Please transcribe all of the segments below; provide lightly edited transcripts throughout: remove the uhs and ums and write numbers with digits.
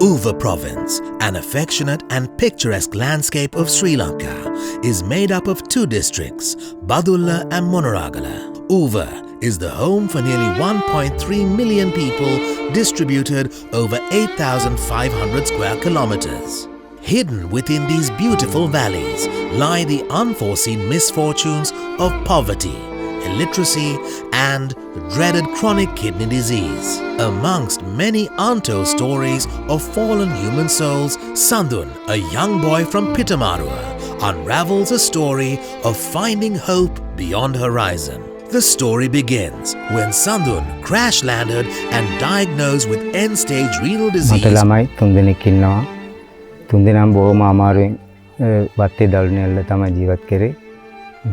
UVA province, an affectionate and picturesque landscape of Sri Lanka, is made up of two districts, Badulla and Monoragala. UVA is the home for nearly 1.3 million people distributed over 8,500 square kilometers. Hidden within these beautiful valleys lie the unforeseen misfortunes of poverty, illiteracy and the dreaded chronic kidney disease. Amongst many untold stories of fallen human souls, Sandun, a young boy from Pitamarua, unravels a story of finding hope beyond horizon. The story begins when Sandun crash-landed and diagnosed with end-stage renal disease. තුන්දෙනාම බොහොම අමාරුවෙන් වත්තේ දළුණු ඇල්ල තමයි ජීවත් කරේ.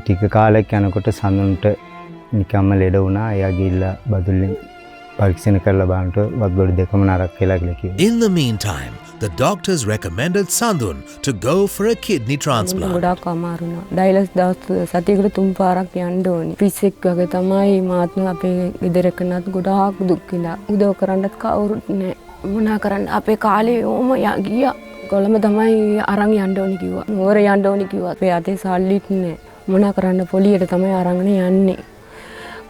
ටික කාලයක් යනකොට සඳුන්ට නිකම්ම ලෙඩ වුණා. එයා ගිහිල්ලා බදුල්ලෙන් පරීක්ෂණ කරලා බලනකොට වත්ගොඩ දෙකම නරක් වෙලා කිව්වා. In the meantime, the doctors recommended Sandun to go for a kidney transplant. ගොඩාක් අමාරුණා. ඩයලස් දවස් සතියකට 3 පාරක් යන්න ඕනේ. පිස්සෙක් වගේ තමයි මාත්ම අපේ ගෙදර කනත් ගොඩාක් දුක් විඳා. උදව් කරන්නත් කවුරුත් නැහැ. මොනා කරන්න අපේ කාලේ ඕම ගියා. කොළඹ තමයි අරන් යන්න ඕනි කිව්වා. නුවර යන්න ඕනි කිව්වා. අපේ අතේ සල්ලිත් නෑ. මොනා කරන්න පොලියට තමයි අරන් යන්නේ.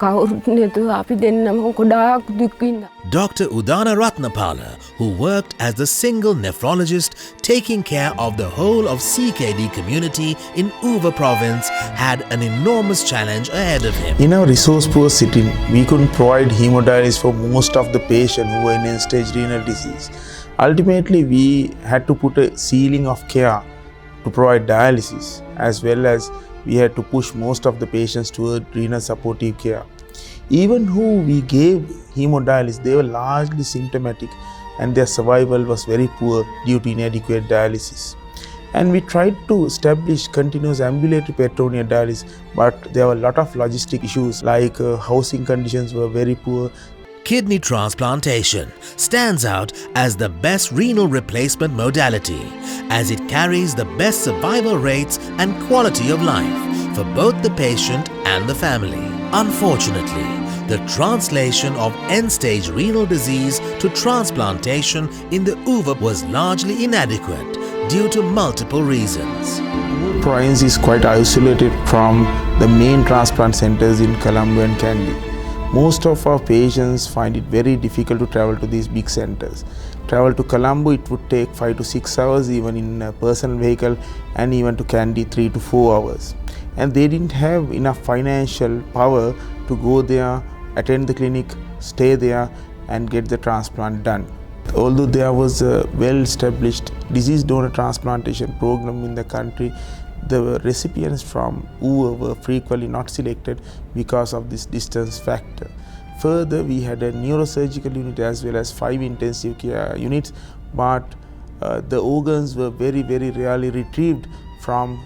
කවුරුත් නැතුව අපි දෙන්නම ගොඩාක් දුක් විඳා. Dr. Udana Ratnapala, who worked as the single nephrologist taking care of the whole of CKD community in UVA province, had an enormous challenge ahead of him. In our resource-poor city, we couldn't provide hemodialysis for most of the patients who were in end-stage renal disease. Ultimately, we had to put a ceiling of care to provide dialysis, as well as we had to push most of the patients toward renal supportive care. Even who we gave hemodialysis, they were largely symptomatic and their survival was very poor due to inadequate dialysis. And we tried to establish continuous ambulatory peritoneal dialysis, but there were a lot of logistic issues like housing conditions were very poor. Kidney transplantation stands out as the best renal replacement modality, as it carries the best survival rates and quality of life for both the patient and the family. Unfortunately, the translation of end-stage renal disease to transplantation in the UVA was largely inadequate due to multiple reasons. UVA province is quite isolated from the main transplant centers in Colombo and Kandy. Most of our patients find it very difficult to travel to these big centers. Travel to Colombo, it would take 5 to 6 hours, even in a personal vehicle, and even to Kandy 3 to 4 hours. And they didn't have enough financial power to go there, attend the clinic, stay there, and get the transplant done. Although there was a well-established disease donor transplantation program in the country, the recipients from UVA were frequently not selected because of this distance factor. Further, we had a neurosurgical unit as well as 5 intensive care units, but the organs were very, very rarely retrieved from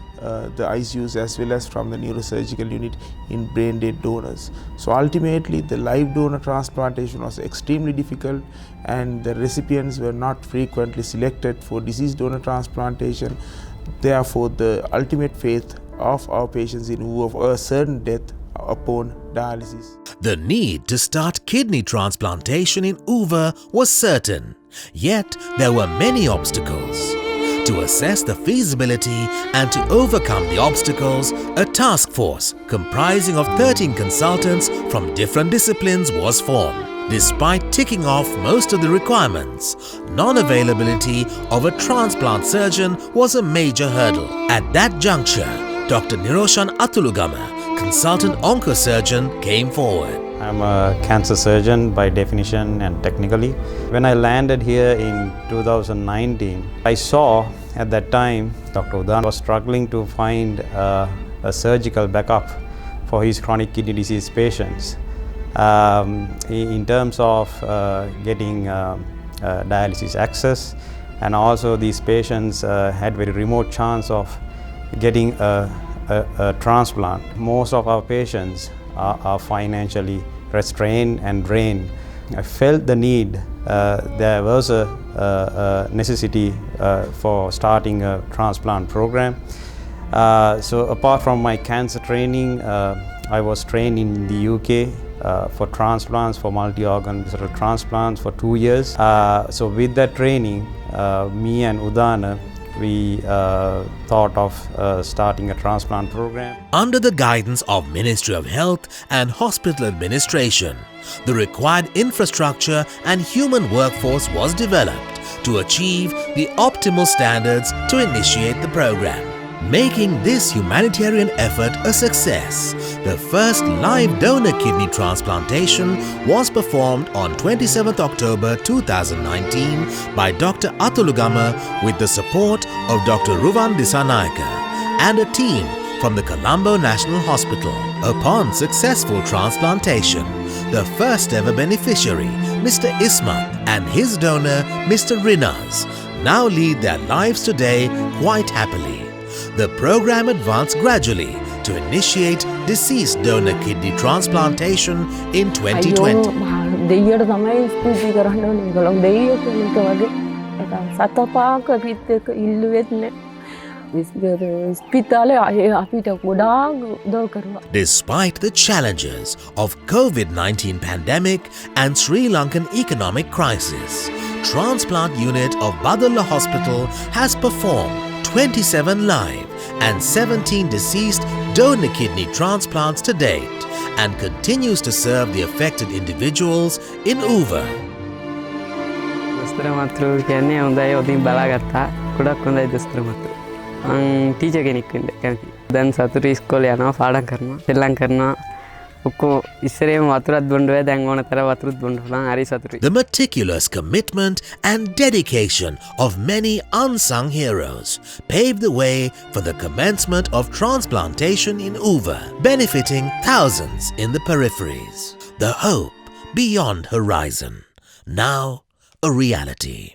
the ICUs as well as from the neurosurgical unit in brain dead donors. So ultimately, the live donor transplantation was extremely difficult, and the recipients were not frequently selected for disease donor transplantation. Therefore, the ultimate fate of our patients in UVA was a certain death upon dialysis. The need to start kidney transplantation in UVA was certain, yet there were many obstacles. To assess the feasibility and to overcome the obstacles, a task force comprising of 13 consultants from different disciplines was formed. Despite ticking off most of the requirements, non-availability of a transplant surgeon was a major hurdle. At that juncture, Dr. Niroshan Atulugama, consultant oncosurgeon, came forward. I'm a cancer surgeon by definition and technically. When I landed here in 2019, I saw at that time Dr. Udan was struggling to find a surgical backup for his chronic kidney disease patients. In terms of getting dialysis access, and also these patients had very remote chance of getting a transplant. Most of our patients are financially restrained and drained. I felt the need, there was a necessity for starting a transplant program. So apart from my cancer training, I was trained in the UK for transplants, for multi-organ visceral transplants for 2 years. So with that training, me and Udana, we thought of starting a transplant program. Under the guidance of Ministry of Health and Hospital Administration, the required infrastructure and human workforce was developed to achieve the optimal standards to initiate the program. Making this humanitarian effort a success, the first live donor kidney transplantation was performed on 27th October 2019 by Dr. Atulugama with the support of Dr. Ruvan Disanayaka and a team from the Colombo National Hospital. Upon successful transplantation, the first ever beneficiary, Mr. Ismat, and his donor, Mr. Rinaz, now lead their lives today quite happily. The program advanced gradually to initiate deceased donor kidney transplantation in 2020. දෙයියට තමයි ස්තුති කරන්න ඕනේ. ඒගොල්ලෝ දෙයියෝ කෙනෙක් වගේ සතපාක පිටක ඉල්ලුවෙත් නෑ. ස්පිතාලේ අපිට ගොඩාක් උදව් කරුවා. Despite the challenges of COVID-19 pandemic and Sri Lankan economic crisis, Transplant Unit of Badulla Hospital has performed 27 live and 17 deceased donor kidney transplants to date and continues to serve the affected individuals in UVA. දොස්තර මාත්‍රු කියන්නේ හොඳයි ඔතින් බලාගත්තා. ගොඩක් හොඳයි දොස්තර මාත්‍රු. මං teacher කෙනෙක් වෙන්න කැමතියි. දැන් සතුටු ඉස්කෝලේ යනවා පාඩම් කරනවා. සෙල්ලම් කරනවා. The meticulous commitment and dedication of many unsung heroes paved the way for the commencement of transplantation in UVA, benefiting thousands in the peripheries. The hope beyond horizon, now a reality.